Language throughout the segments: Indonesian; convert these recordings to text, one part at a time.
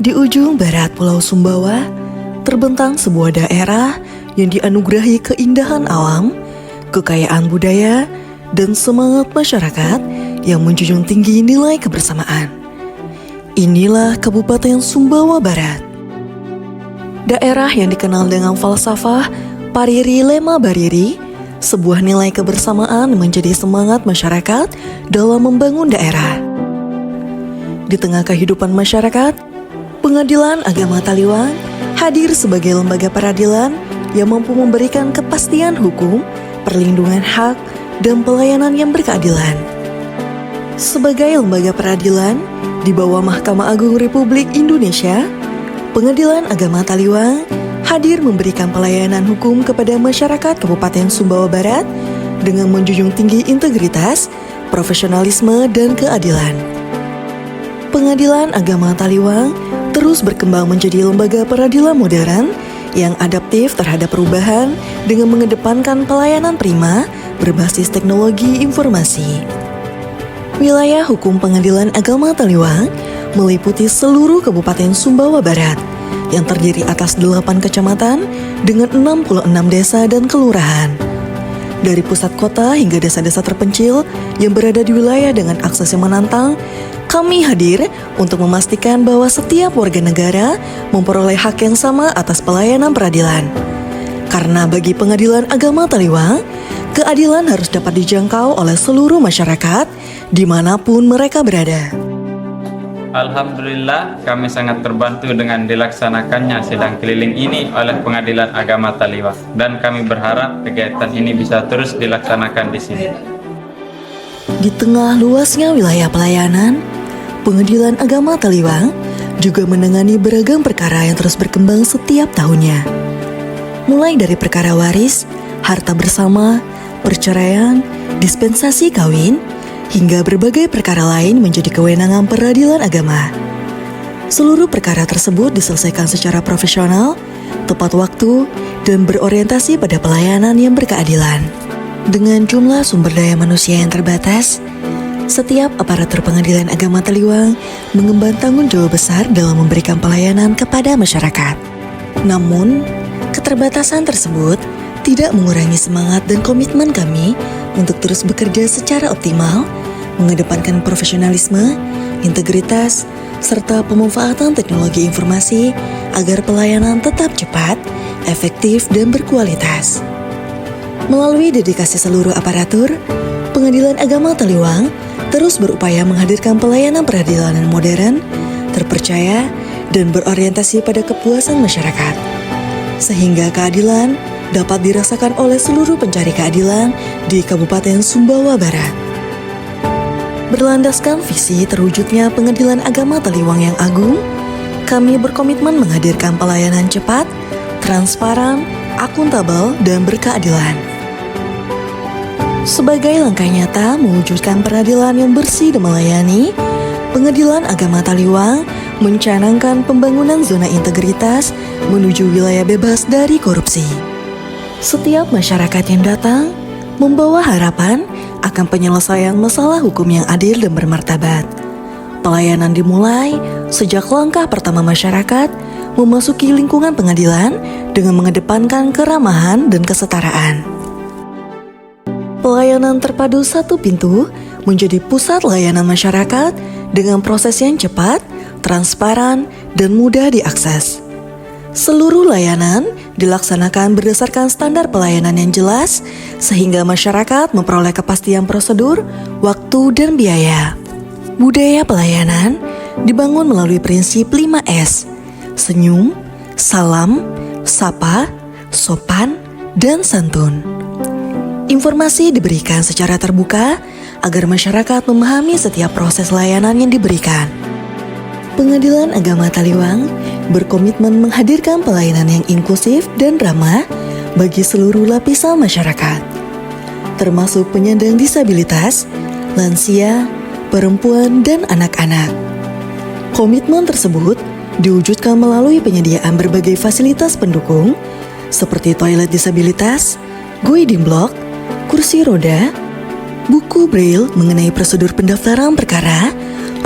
Di ujung barat Pulau Sumbawa, terbentang sebuah daerah yang dianugerahi keindahan alam, kekayaan budaya, dan semangat masyarakat yang menjunjung tinggi nilai kebersamaan. Inilah Kabupaten Sumbawa Barat. Daerah yang dikenal dengan falsafah Pariri Lema Bariri, sebuah nilai kebersamaan menjadi semangat masyarakat dalam membangun daerah. Di tengah kehidupan masyarakat, Pengadilan Agama Taliwang hadir sebagai lembaga peradilan yang mampu memberikan kepastian hukum, perlindungan hak, dan pelayanan yang berkeadilan. Sebagai lembaga peradilan di bawah Mahkamah Agung Republik Indonesia, Pengadilan Agama Taliwang hadir memberikan pelayanan hukum kepada masyarakat Kabupaten Sumbawa Barat dengan menjunjung tinggi integritas, profesionalisme, dan keadilan. Pengadilan Agama Taliwang terus berkembang menjadi lembaga peradilan modern yang adaptif terhadap perubahan dengan mengedepankan pelayanan prima berbasis teknologi informasi. Wilayah hukum Pengadilan Agama Taliwang meliputi seluruh Kabupaten Sumbawa Barat yang terdiri atas 8 kecamatan dengan 66 desa dan kelurahan. Dari pusat kota hingga desa-desa terpencil yang berada di wilayah dengan akses yang menantang, kami hadir untuk memastikan bahwa setiap warga negara memperoleh hak yang sama atas pelayanan peradilan. Karena bagi Pengadilan Agama Taliwang, keadilan harus dapat dijangkau oleh seluruh masyarakat dimanapun mereka berada. Alhamdulillah, kami sangat terbantu dengan dilaksanakannya sidang keliling ini oleh Pengadilan Agama Taliwang, dan kami berharap kegiatan ini bisa terus dilaksanakan di sini. Di tengah luasnya wilayah pelayanan, Pengadilan Agama Taliwang juga menangani beragam perkara yang terus berkembang setiap tahunnya. Mulai dari perkara waris, harta bersama, perceraian, dispensasi kawin, hingga berbagai perkara lain menjadi kewenangan peradilan agama. Seluruh perkara tersebut diselesaikan secara profesional, tepat waktu, dan berorientasi pada pelayanan yang berkeadilan. Dengan jumlah sumber daya manusia yang terbatas, setiap aparatur Pengadilan Agama Taliwang mengemban tanggung jawab besar dalam memberikan pelayanan kepada masyarakat. Namun, keterbatasan tersebut tidak mengurangi semangat dan komitmen kami untuk terus bekerja secara optimal, mengedepankan profesionalisme, integritas, serta pemanfaatan teknologi informasi agar pelayanan tetap cepat, efektif, dan berkualitas. Melalui dedikasi seluruh aparatur, Pengadilan Agama Taliwang terus berupaya menghadirkan pelayanan peradilan yang modern, terpercaya, dan berorientasi pada kepuasan masyarakat, sehingga keadilan dapat dirasakan oleh seluruh pencari keadilan di Kabupaten Sumbawa Barat. Berlandaskan visi terwujudnya Pengadilan Agama Taliwang yang agung, kami berkomitmen menghadirkan pelayanan cepat, transparan, akuntabel, dan berkeadilan. Sebagai langkah nyata mewujudkan peradilan yang bersih dan melayani, Pengadilan Agama Taliwang mencanangkan pembangunan zona integritas menuju wilayah bebas dari korupsi. Setiap masyarakat yang datang membawa harapan akan penyelesaian masalah hukum yang adil dan bermartabat. Pelayanan dimulai sejak langkah pertama masyarakat memasuki lingkungan pengadilan dengan mengedepankan keramahan dan kesetaraan. Pelayanan terpadu satu pintu menjadi pusat layanan masyarakat dengan proses yang cepat, transparan, dan mudah diakses. Seluruh layanan dilaksanakan berdasarkan standar pelayanan yang jelas, sehingga masyarakat memperoleh kepastian prosedur, waktu, dan biaya. Budaya pelayanan dibangun melalui prinsip 5S: senyum, salam, sapa, sopan, dan santun. Informasi diberikan secara terbuka agar masyarakat memahami setiap proses layanan yang diberikan. Pengadilan Agama Taliwang berkomitmen menghadirkan pelayanan yang inklusif dan ramah bagi seluruh lapisan masyarakat, termasuk penyandang disabilitas, lansia, perempuan, dan anak-anak. Komitmen tersebut diwujudkan melalui penyediaan berbagai fasilitas pendukung seperti toilet disabilitas, guiding block, kursi roda, buku braille mengenai prosedur pendaftaran perkara,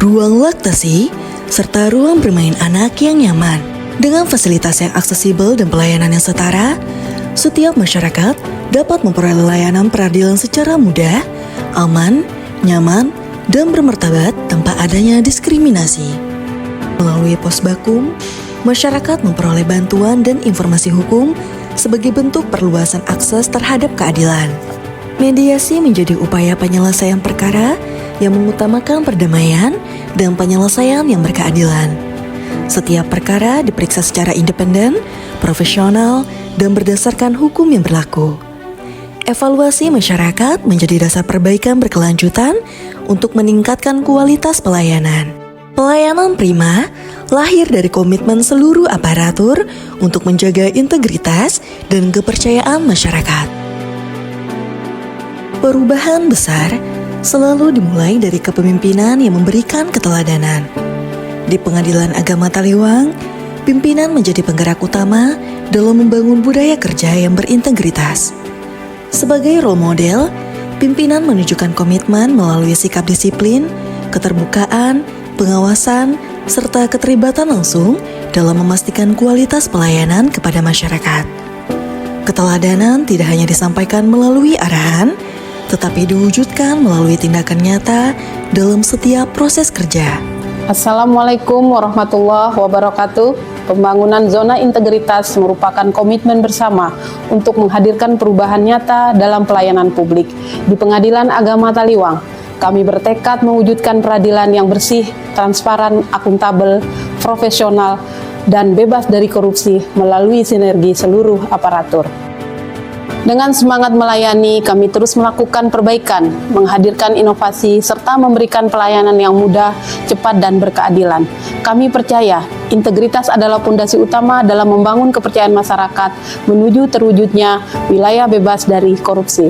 ruang laktasi, serta ruang bermain anak yang nyaman. Dengan fasilitas yang aksesibel dan pelayanan yang setara, setiap masyarakat dapat memperoleh layanan peradilan secara mudah, aman, nyaman, dan bermartabat tanpa adanya diskriminasi. Melalui Posbakum, masyarakat memperoleh bantuan dan informasi hukum sebagai bentuk perluasan akses terhadap keadilan. Mediasi menjadi upaya penyelesaian perkara yang mengutamakan perdamaian dan penyelesaian yang berkeadilan. Setiap perkara diperiksa secara independen, profesional, dan berdasarkan hukum yang berlaku. Evaluasi masyarakat menjadi dasar perbaikan berkelanjutan untuk meningkatkan kualitas pelayanan. Pelayanan prima lahir dari komitmen seluruh aparatur untuk menjaga integritas dan kepercayaan masyarakat. Perubahan besar selalu dimulai dari kepemimpinan yang memberikan keteladanan. Di Pengadilan Agama Taliwang, pimpinan menjadi penggerak utama dalam membangun budaya kerja yang berintegritas. Sebagai role model, pimpinan menunjukkan komitmen melalui sikap disiplin, keterbukaan, pengawasan, serta keterlibatan langsung dalam memastikan kualitas pelayanan kepada masyarakat. Keteladanan tidak hanya disampaikan melalui arahan, tetapi diwujudkan melalui tindakan nyata dalam setiap proses kerja. Assalamualaikum warahmatullahi wabarakatuh. Pembangunan zona integritas merupakan komitmen bersama untuk menghadirkan perubahan nyata dalam pelayanan publik. Di Pengadilan Agama Taliwang, kami bertekad mewujudkan peradilan yang bersih, transparan, akuntabel, profesional, dan bebas dari korupsi melalui sinergi seluruh aparatur. Dengan semangat melayani, kami terus melakukan perbaikan, menghadirkan inovasi, serta memberikan pelayanan yang mudah, cepat, dan berkeadilan. Kami percaya, integritas adalah pondasi utama dalam membangun kepercayaan masyarakat menuju terwujudnya wilayah bebas dari korupsi.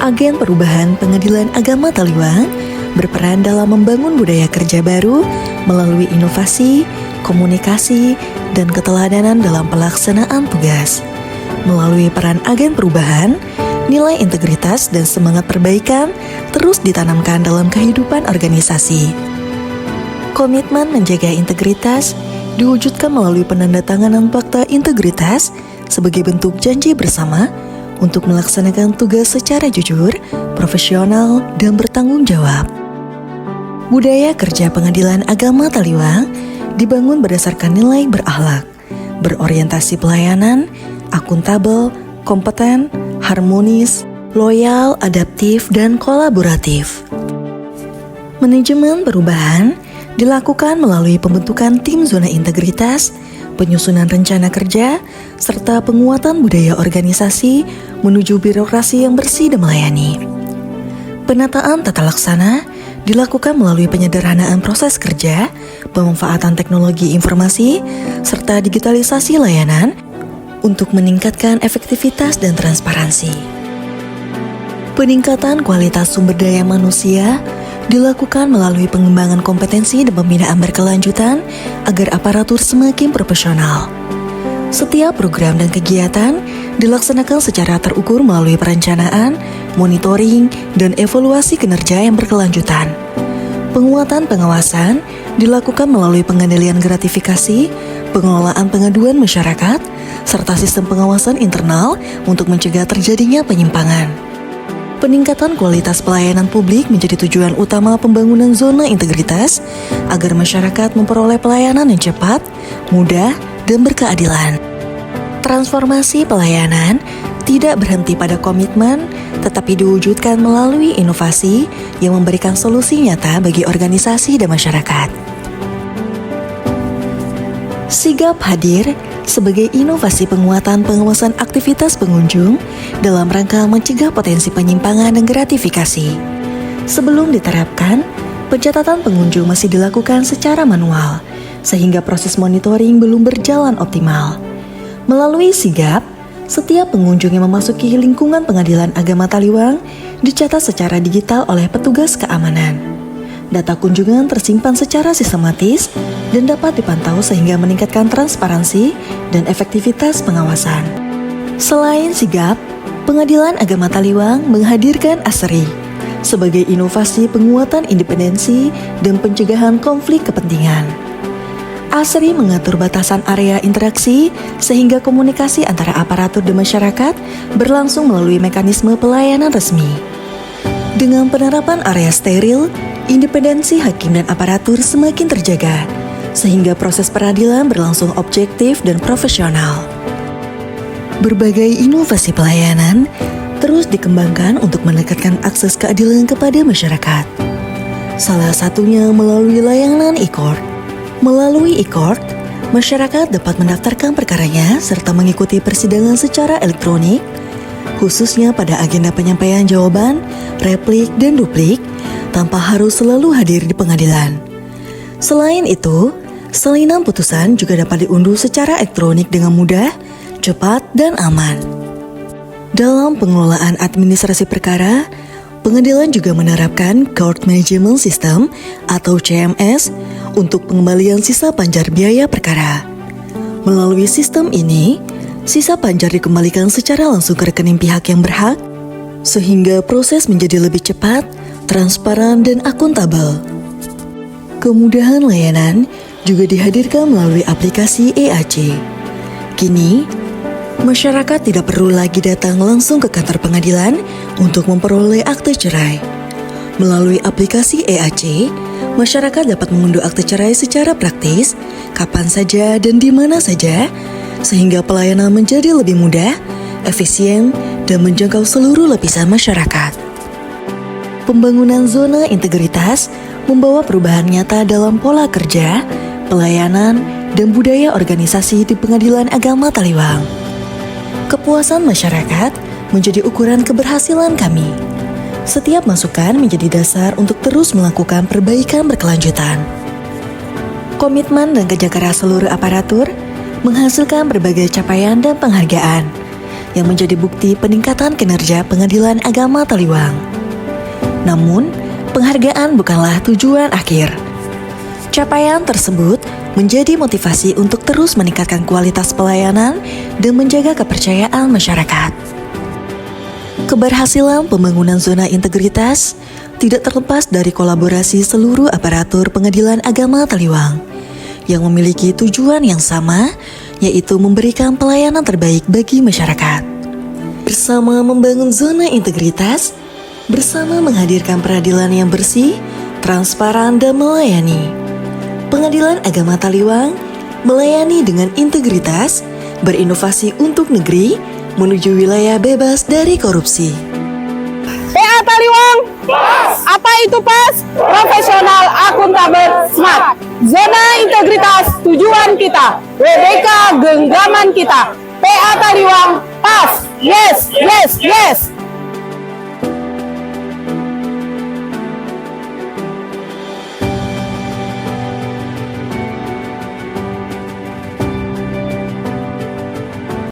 Agen perubahan Pengadilan Agama Taliwang berperan dalam membangun budaya kerja baru melalui inovasi, komunikasi, dan keteladanan dalam pelaksanaan tugas. Melalui peran agen perubahan, nilai integritas dan semangat perbaikan terus ditanamkan dalam kehidupan organisasi. Komitmen menjaga integritas diwujudkan melalui penandatanganan fakta integritas sebagai bentuk janji bersama untuk melaksanakan tugas secara jujur, profesional, dan bertanggung jawab. Budaya kerja Pengadilan Agama Taliwang dibangun berdasarkan nilai berakhlak, berorientasi pelayanan, akuntabel, kompeten, harmonis, loyal, adaptif, dan kolaboratif. Manajemen perubahan dilakukan melalui pembentukan tim zona integritas, penyusunan rencana kerja, serta penguatan budaya organisasi menuju birokrasi yang bersih dan melayani. Penataan tata laksana dilakukan melalui penyederhanaan proses kerja, pemanfaatan teknologi informasi, serta digitalisasi layanan untuk meningkatkan efektivitas dan transparansi. Peningkatan kualitas sumber daya manusia dilakukan melalui pengembangan kompetensi dan pembinaan berkelanjutan agar aparatur semakin profesional. Setiap program dan kegiatan dilaksanakan secara terukur melalui perencanaan, monitoring, dan evaluasi kinerja yang berkelanjutan. Penguatan pengawasan dilakukan melalui pengendalian gratifikasi, pengelolaan pengaduan masyarakat, serta sistem pengawasan internal untuk mencegah terjadinya penyimpangan. Peningkatan kualitas pelayanan publik menjadi tujuan utama pembangunan zona integritas agar masyarakat memperoleh pelayanan yang cepat, mudah, dan berkeadilan. Transformasi pelayanan tidak berhenti pada komitmen, tetapi diwujudkan melalui inovasi yang memberikan solusi nyata bagi organisasi dan masyarakat. Sigap hadir sebagai inovasi penguatan pengawasan aktivitas pengunjung dalam rangka mencegah potensi penyimpangan dan gratifikasi. Sebelum diterapkan, pencatatan pengunjung masih dilakukan secara manual, sehingga proses monitoring belum berjalan optimal. Melalui Sigap, setiap pengunjung yang memasuki lingkungan Pengadilan Agama Taliwang dicatat secara digital oleh petugas keamanan. Data kunjungan tersimpan secara sistematis dan dapat dipantau sehingga meningkatkan transparansi dan efektivitas pengawasan. Selain Sigap, Pengadilan Agama Taliwang menghadirkan ASRI, sebagai inovasi penguatan independensi dan pencegahan konflik kepentingan. ASRI mengatur batasan area interaksi sehingga komunikasi antara aparatur dan masyarakat berlangsung melalui mekanisme pelayanan resmi. Dengan penerapan area steril, independensi hakim dan aparatur semakin terjaga, sehingga proses peradilan berlangsung objektif dan profesional. Berbagai inovasi pelayanan terus dikembangkan untuk mendekatkan akses keadilan kepada masyarakat. Salah satunya melalui layanan e-court. Melalui e-court, masyarakat dapat mendaftarkan perkaranya serta mengikuti persidangan secara elektronik, khususnya pada agenda penyampaian jawaban, replik, dan duplik, tanpa harus selalu hadir di pengadilan. Selain itu, salinan putusan juga dapat diunduh secara elektronik dengan mudah, cepat, dan aman. Dalam pengelolaan administrasi perkara, pengadilan juga menerapkan Court Management System atau CMS untuk pengembalian sisa panjar biaya perkara. Melalui sistem ini, sisa panjar dikembalikan secara langsung ke rekening pihak yang berhak, sehingga proses menjadi lebih cepat, transparan, dan akuntabel. Kemudahan layanan juga dihadirkan melalui aplikasi EAC. Kini, masyarakat tidak perlu lagi datang langsung ke kantor pengadilan untuk memperoleh akte cerai. Melalui aplikasi EAC, masyarakat dapat mengunduh akte cerai secara praktis, kapan saja dan di mana saja, sehingga pelayanan menjadi lebih mudah, efisien, dan menjangkau seluruh lapisan masyarakat. Pembangunan zona integritas membawa perubahan nyata dalam pola kerja, pelayanan, dan budaya organisasi di Pengadilan Agama Taliwang. Kepuasan masyarakat menjadi ukuran keberhasilan kami. Setiap masukan menjadi dasar untuk terus melakukan perbaikan berkelanjutan. Komitmen dan kerja keras seluruh aparatur menghasilkan berbagai capaian dan penghargaan yang menjadi bukti peningkatan kinerja Pengadilan Agama Taliwang. Namun, penghargaan bukanlah tujuan akhir. Capaian tersebut menjadi motivasi untuk terus meningkatkan kualitas pelayanan dan menjaga kepercayaan masyarakat. Keberhasilan pembangunan zona integritas tidak terlepas dari kolaborasi seluruh aparatur Pengadilan Agama Taliwang yang memiliki tujuan yang sama, yaitu memberikan pelayanan terbaik bagi masyarakat. Bersama membangun zona integritas, bersama menghadirkan peradilan yang bersih, transparan, dan melayani. Pengadilan Agama Taliwang melayani dengan integritas, berinovasi untuk negeri, menuju wilayah bebas dari korupsi. PA Taliwang, apa itu PAS? Profesional, akuntabel, smart. Zona integritas tujuan kita, WBK genggaman kita. PA Taliwang, PAS, yes, yes, yes.